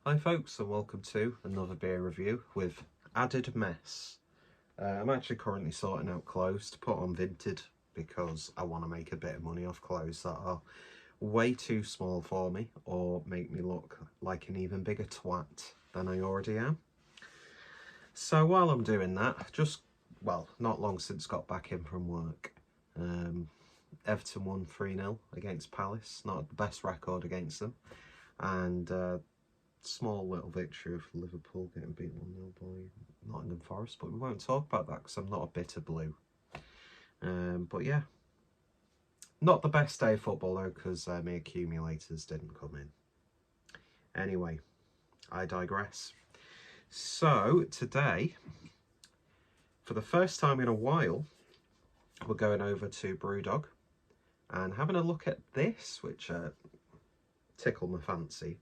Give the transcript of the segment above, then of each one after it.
Hi folks, and welcome to another beer review with Added Mess. I'm actually currently sorting out clothes to put on Vinted because I want to make a bit of money off clothes that are way too small for me or make me look like an even bigger twat than I already am. So while I'm doing that, not long since got back in from work, Everton won 3-0 against Palace, not the best record against them, and small little victory of Liverpool getting beaten 1-0 by Nottingham Forest, but we won't talk about that because I'm not a bitter blue. But yeah, not the best day of football though, because my accumulators didn't come in. Anyway, I digress. So today, for the first time in a while, we're going over to BrewDog and having a look at this, which tickled my fancy.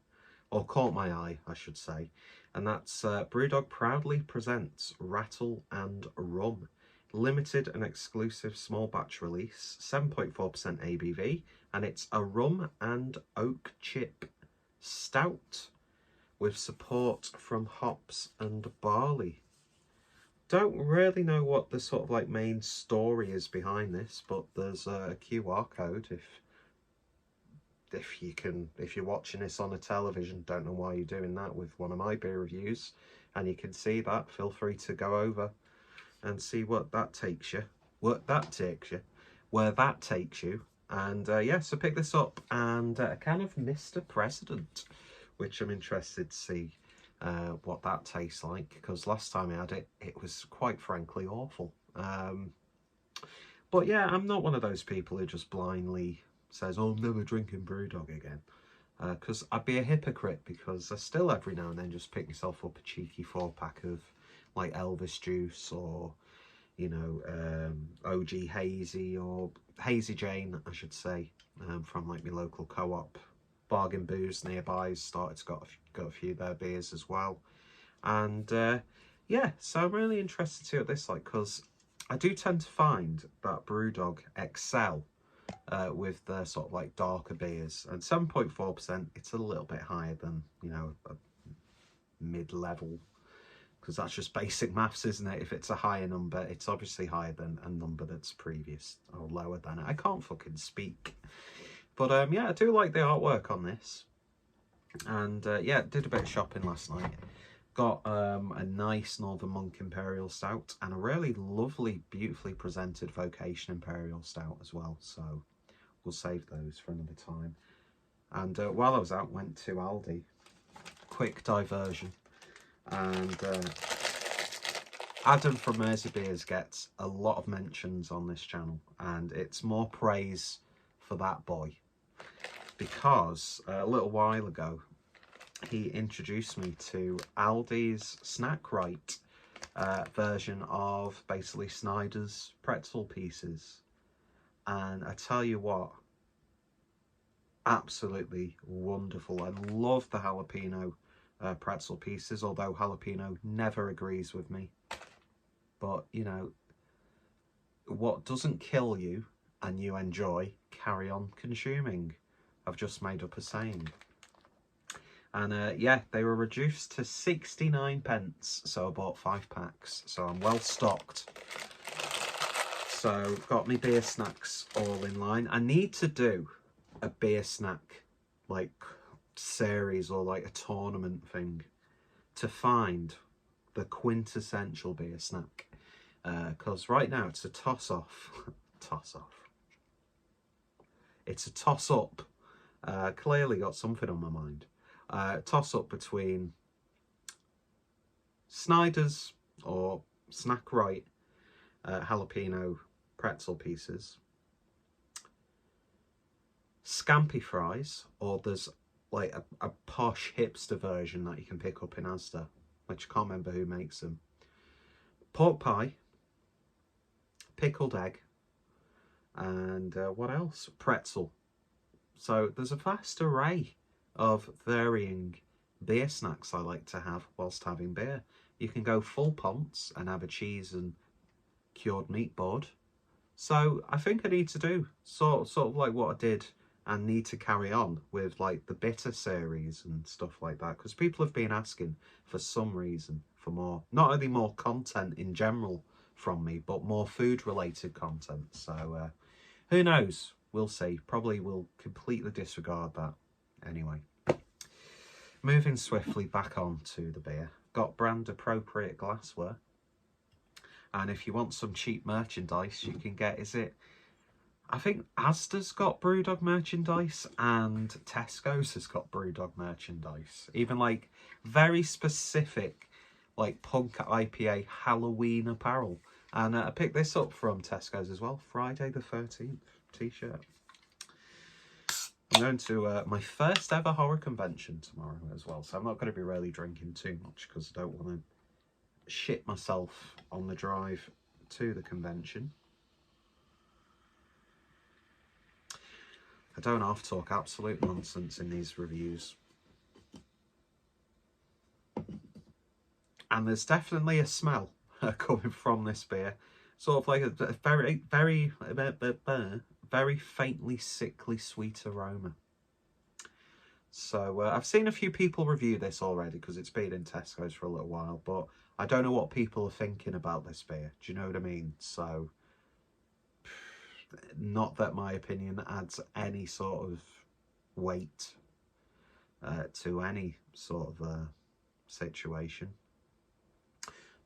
Or caught my eye, I should say, and that's BrewDog proudly presents Rattle Rum, limited and exclusive small batch release, 7.4% ABV, and it's a rum and oak chip stout with support from hops and barley. Don't really know what the sort of like main story is behind this, but there's a QR code if you're watching this on a television, don't know why you're doing that with one of my beer reviews, and you can see that, feel free to go over and see what that takes you, where that takes you. And yeah, so pick this up and kind of Mr. President, which I'm interested to see what that tastes like, because last time I had it, it was quite frankly awful. But yeah, I'm not one of those people who just blindly says, oh, I'm never drinking BrewDog again. Because I'd be a hypocrite, because I still every now and then just pick myself up a cheeky 4-pack of like Elvis juice or, you know, OG Hazy or Hazy Jane, I should say, from like my local co-op. Bargain Booze nearby started to got a few of their beers as well. And yeah, so I'm really interested to see what this like, because I do tend to find that BrewDog excel with the sort of like darker beers, and 7.4%, it's a little bit higher than, you know, a mid-level, because that's just basic maths, isn't it? If it's a higher number, it's obviously higher than a number that's previous, or lower than it. I can't fucking speak. But yeah, I do like the artwork on this, and yeah, did a bit of shopping last night. Got a nice Northern Monk Imperial Stout and a really lovely, beautifully presented Vocation Imperial Stout as well, so we'll save those for another time. And while I was out, went to Aldi, quick diversion, and Adam from Mersey Beers gets a lot of mentions on this channel, and it's more praise for that boy, because a little while ago he introduced me to Aldi's Snack Right version of basically Snyder's pretzel pieces, and I tell you what, absolutely wonderful. I love the jalapeno pretzel pieces, although jalapeno never agrees with me. But, you know, what doesn't kill you and you enjoy, carry on consuming. I've just made up a saying. And yeah, they were reduced to 69p, so I bought 5 packs, so I'm well stocked. So got me beer snacks all in line. I need to do a beer snack like series or like a tournament thing to find the quintessential beer snack, because right now it's a toss-off. It's a toss-up. Clearly got something on my mind. Toss-up between Snyder's or Snack Right jalapeno pretzel pieces, Scampi fries, or there's like a posh hipster version that you can pick up in Asda, which I can't remember who makes them, pork pie, pickled egg, and what else? Pretzel. So there's a vast array of varying beer snacks I like to have whilst having beer. You can go full ponce and have a cheese and cured meat board. So I think I need to do sort of like what I did and need to carry on with like the bitter series and stuff like that, because people have been asking for some reason for more, not only more content in general from me, but more food related content. So who knows, we'll see. Probably will completely disregard that anyway. Moving swiftly back on to the beer, got brand appropriate glassware, and if you want some cheap merchandise you can get, I think Asda's got BrewDog merchandise and Tesco's has got BrewDog merchandise. Even like very specific like punk IPA Halloween apparel. And I picked this up from Tesco's as well. Friday the 13th t-shirt. I'm going to my first ever horror convention tomorrow as well. So I'm not going to be really drinking too much because I don't want to shit myself on the drive to the convention. I don't have to talk absolute nonsense in these reviews. And there's definitely a smell coming from this beer. Sort of like a very, very, very faintly sickly sweet aroma. So I've seen a few people review this already because it's been in Tesco's for a little while. But I don't know what people are thinking about this beer. Do you know what I mean? So... not that my opinion adds any sort of weight to any sort of situation.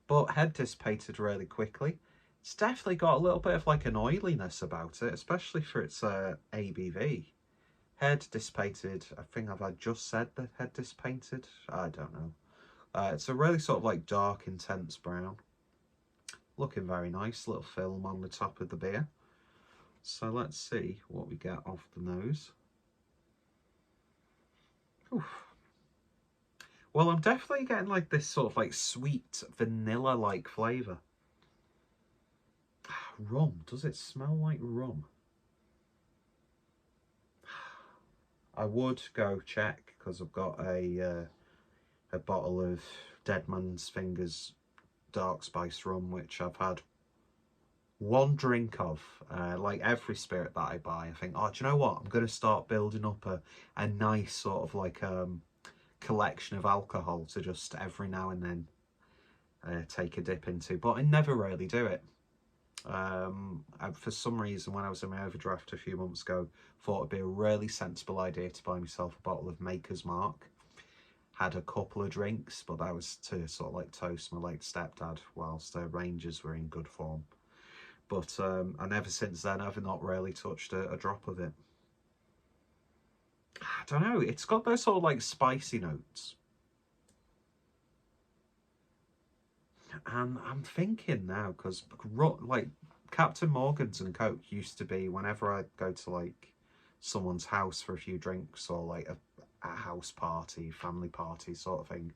But head dissipated really quickly. It's definitely got a little bit of like an oiliness about it, especially for its ABV. Head dissipated, I think I've just said that head dissipated. I don't know. It's a really sort of like dark, intense brown. Looking very nice, little film on the top of the beer. So let's see what we get off the nose. Oof. Well, I'm definitely getting like this sort of like sweet vanilla-like flavour. Rum. Does it smell like rum? I would go check because I've got a bottle of Dead Man's Fingers dark spice rum, which I've had one drink of. Like every spirit that I buy, I think, oh, do you know what? I'm going to start building up a nice sort of like collection of alcohol to just every now and then take a dip into. But I never really do it. For some reason, when I was in my overdraft a few months ago, thought it'd be a really sensible idea to buy myself a bottle of Maker's Mark. Had a couple of drinks, but that was to sort of like toast my late stepdad whilst the Rangers were in good form. But and ever since then, I've not really touched a drop of it. I don't know, it's got those sort of like spicy notes. And I'm thinking now, because like Captain Morgan's and Coke used to be, whenever I go to like someone's house for a few drinks or like a house party, family party sort of thing,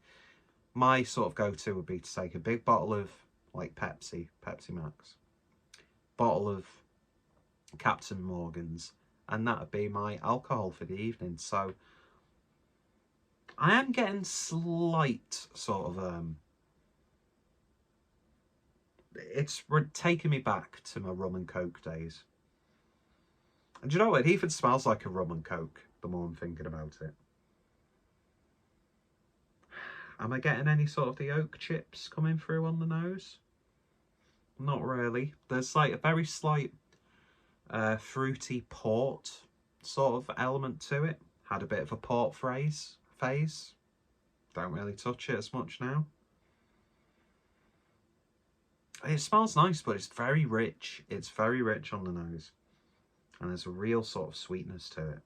my sort of go-to would be to take a big bottle of like Pepsi Max, bottle of Captain Morgan's, and that would be my alcohol for the evening. So I am getting slight sort of it's taking me back to my rum and coke days. And do you know what? It even smells like a rum and coke the more I'm thinking about it. Am I getting any sort of the oak chips coming through on the nose? Not really. There's like a very slight fruity port sort of element to it. Had a bit of a port phase. Don't really touch it as much now. It smells nice, but it's very rich. It's very rich on the nose. And there's a real sort of sweetness to it.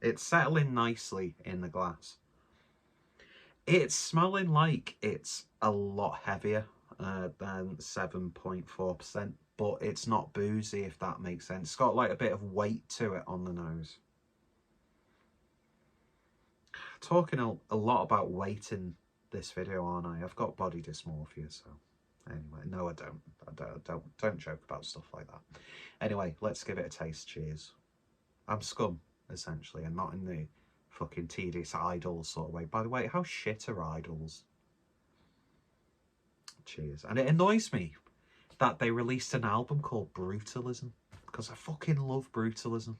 It's settling nicely in the glass. It's smelling like it's a lot heavier than 7.4%, but it's not boozy, if that makes sense. It's got like a bit of weight to it on the nose. Talking a lot about weight in this video, aren't I? I've got body dysmorphia, so anyway, no, I don't joke about stuff like that. Anyway, let's give it a taste. Cheers. I'm scum, essentially, and not in the fucking tedious Idols sort of way. By the way, how shit are Idols? Cheers. And it annoys me that they released an album called Brutalism, because I fucking love Brutalism.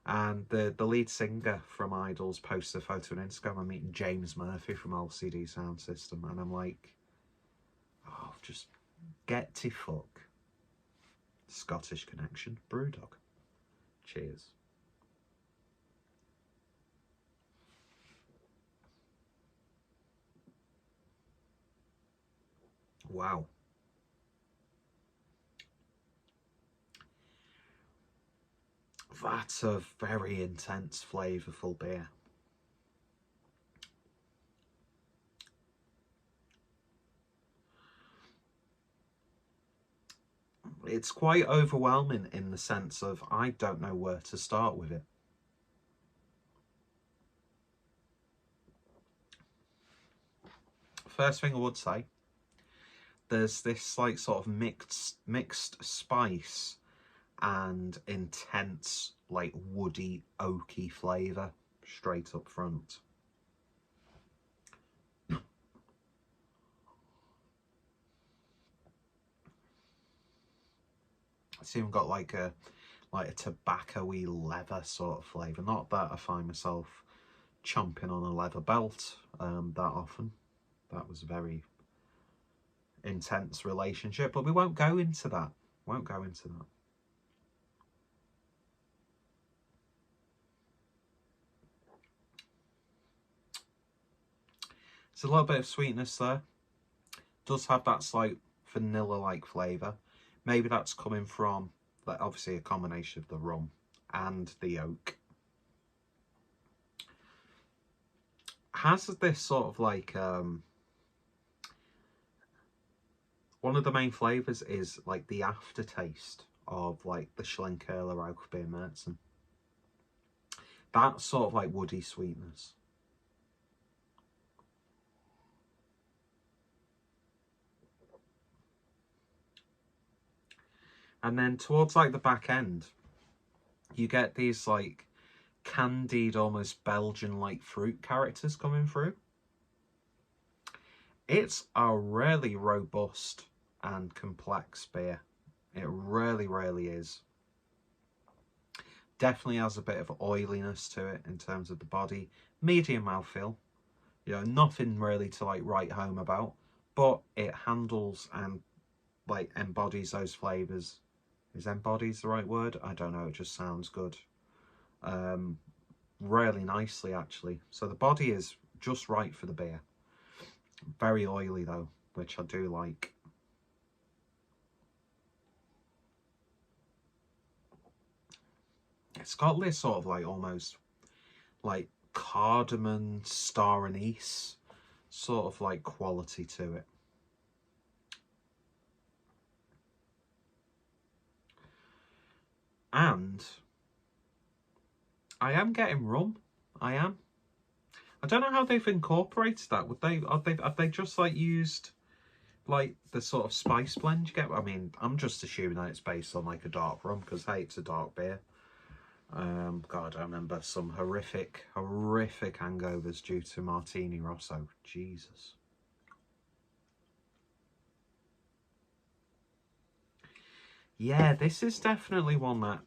And the lead singer from Idols posted a photo on Instagram. I'm meeting James Murphy from LCD Sound System, and I'm like, oh, just get to fuck. Scottish connection, BrewDog. Cheers. Wow. That's a very intense, flavourful beer. It's quite overwhelming in the sense of I don't know where to start with it. First thing I would say, there's this like sort of mixed spice and intense like woody oaky flavour straight up front. It's even got like a tobacco-y leather sort of flavour. Not that I find myself chomping on a leather belt that often. That was a very intense relationship, but we won't go into that. Won't go into that. There's a little bit of sweetness there. Does have that slight vanilla-like flavour. Maybe that's coming from, like, obviously a combination of the rum and the oak. Has this sort of like one of the main flavours is like the aftertaste of like the Schlenkerla Rauchbier Märzen. That sort of like woody sweetness. And then towards like the back end, you get these like candied, almost Belgian-like fruit characters coming through. It's a really robust and complex beer. It really, really is. Definitely has a bit of oiliness to it in terms of the body. Medium mouthfeel. You know, nothing really to like write home about, but it handles and like embodies those flavours. Is embodies the right word? I don't know, it just sounds good. Really nicely actually. So the body is just right for the beer. Very oily though, which I do like. It's got this sort of like almost like cardamom, star anise sort of like quality to it. And I am getting rum. I am. I don't know how they've incorporated that. Would they have they just like used like the sort of spice blend you get? I mean, I'm just assuming that it's based on like a dark rum because hey, it's a dark beer. God, I remember some horrific hangovers due to Martini Rosso. Jesus. Yeah, this is definitely one that,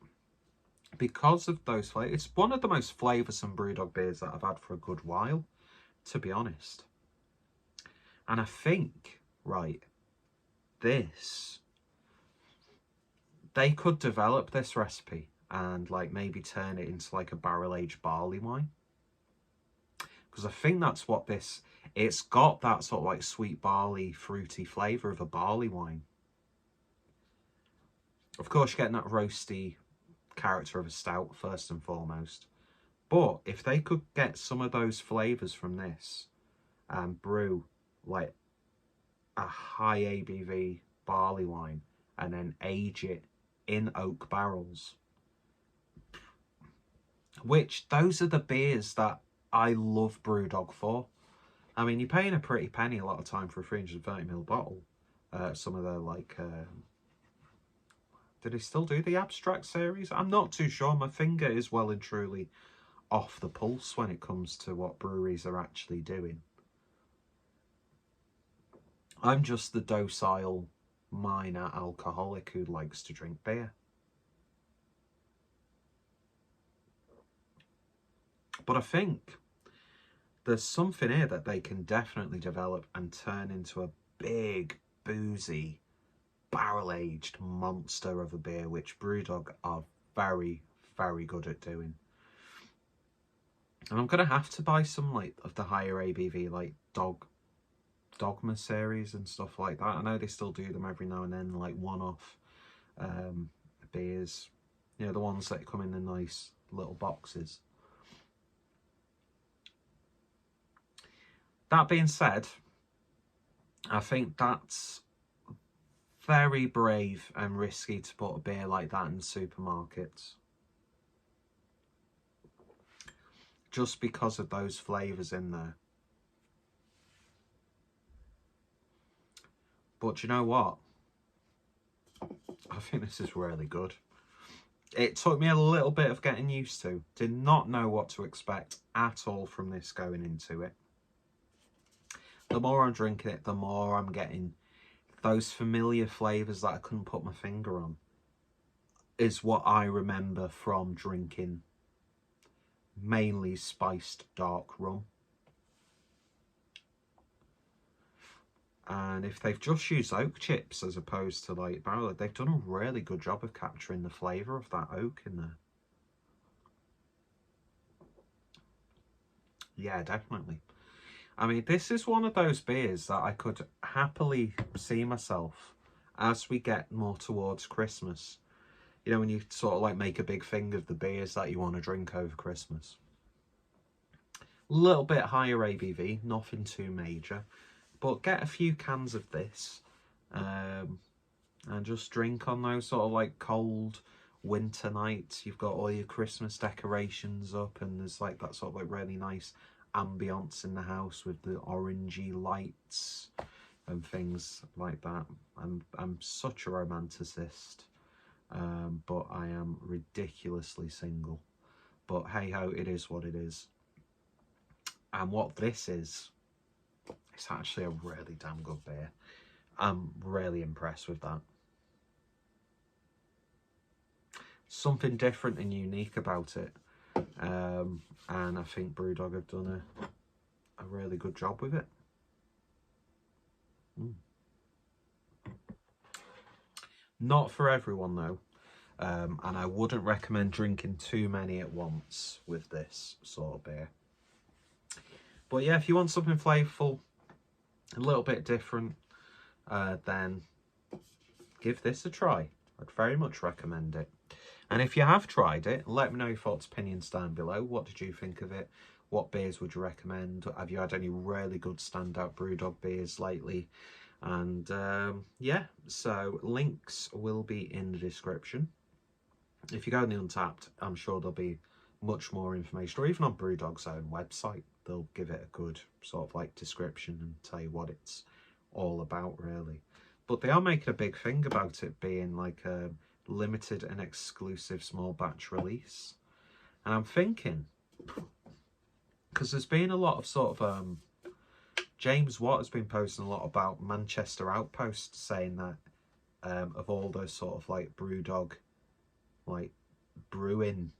because of those flavors, it's one of the most flavoursome BrewDog beers that I've had for a good while, to be honest. And I think, right, this, they could develop this recipe and like maybe turn it into like a barrel-aged barley wine. Because I think that's what this, it's got that sort of like sweet barley, fruity flavour of a barley wine. Of course, you're getting that roasty character of a stout first and foremost. But if they could get some of those flavours from this and brew like a high ABV barley wine and then age it in oak barrels, which those are the beers that I love BrewDog for. I mean, you're paying a pretty penny a lot of time for a 330ml bottle. Some of the like, do they still do the abstract series? I'm not too sure. My finger is well and truly off the pulse when it comes to what breweries are actually doing. I'm just the docile minor alcoholic who likes to drink beer. But I think there's something here that they can definitely develop and turn into a big, boozy, barrel-aged monster of a beer, which BrewDog are very, very good at doing. And I'm going to have to buy some like of the higher ABV, like Dogma series and stuff like that. I know they still do them every now and then, like one-off beers. You know, the ones that come in the nice little boxes. That being said, I think that's very brave and risky to put a beer like that in supermarkets. Just because of those flavours in there. But you know what? I think this is really good. It took me a little bit of getting used to. Did not know what to expect at all from this going into it. The more I'm drinking it, the more I'm getting those familiar flavours that I couldn't put my finger on. Is what I remember from drinking mainly spiced dark rum. And if they've just used oak chips as opposed to like barrel, they've done a really good job of capturing the flavour of that oak in there. Yeah, definitely. I mean, this is one of those beers that I could happily see myself as we get more towards Christmas. You know, when you sort of like make a big thing of the beers that you want to drink over Christmas. A little bit higher ABV, nothing too major. But get a few cans of this and just drink on those sort of like cold winter nights. You've got all your Christmas decorations up and there's like that sort of like really nice ambience in the house with the orangey lights and things like that. I'm such a romanticist, but I am ridiculously single. But hey ho, it is what it is. And what this is, it's actually a really damn good beer. I'm really impressed with that. Something different and unique about it. And I think BrewDog have done a really good job with it. Not for everyone though. And I wouldn't recommend drinking too many at once with this sort of beer. But yeah, if you want something flavourful, a little bit different, then give this a try. I'd very much recommend it. And if you have tried it, let me know your thoughts, opinions down below. What did you think of it? What beers would you recommend? Have you had any really good standout BrewDog beers lately? And yeah, so links will be in the description. If you go on the Untappd, I'm sure there'll be much more information, or even on BrewDog's own website, they'll give it a good sort of like description and tell you what it's all about really. But they are making a big thing about it being like a limited and exclusive small batch release. And I'm thinking, because there's been a lot of sort of James Watt has been posting a lot about Manchester Outpost, saying that of all those sort of like BrewDog like brewing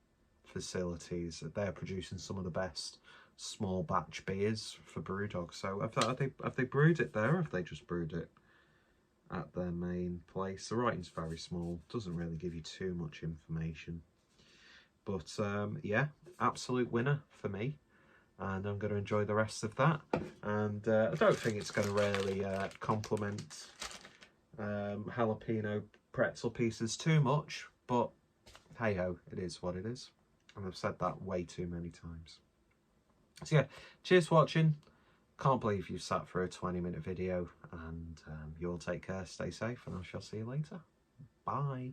facilities, that they're producing some of the best small batch beers for BrewDog. So have they brewed it there, or have they just brewed it at their main place? The writing's very small, doesn't really give you too much information. But yeah, absolute winner for me, and I'm going to enjoy the rest of that. And I don't think it's going to really complement jalapeno pretzel pieces too much, but hey ho, it is what it is. And I've said that way too many times. So yeah, cheers for watching. Can't believe you've sat for a 20-minute video, and you all take care, stay safe, and I shall see you later. Bye.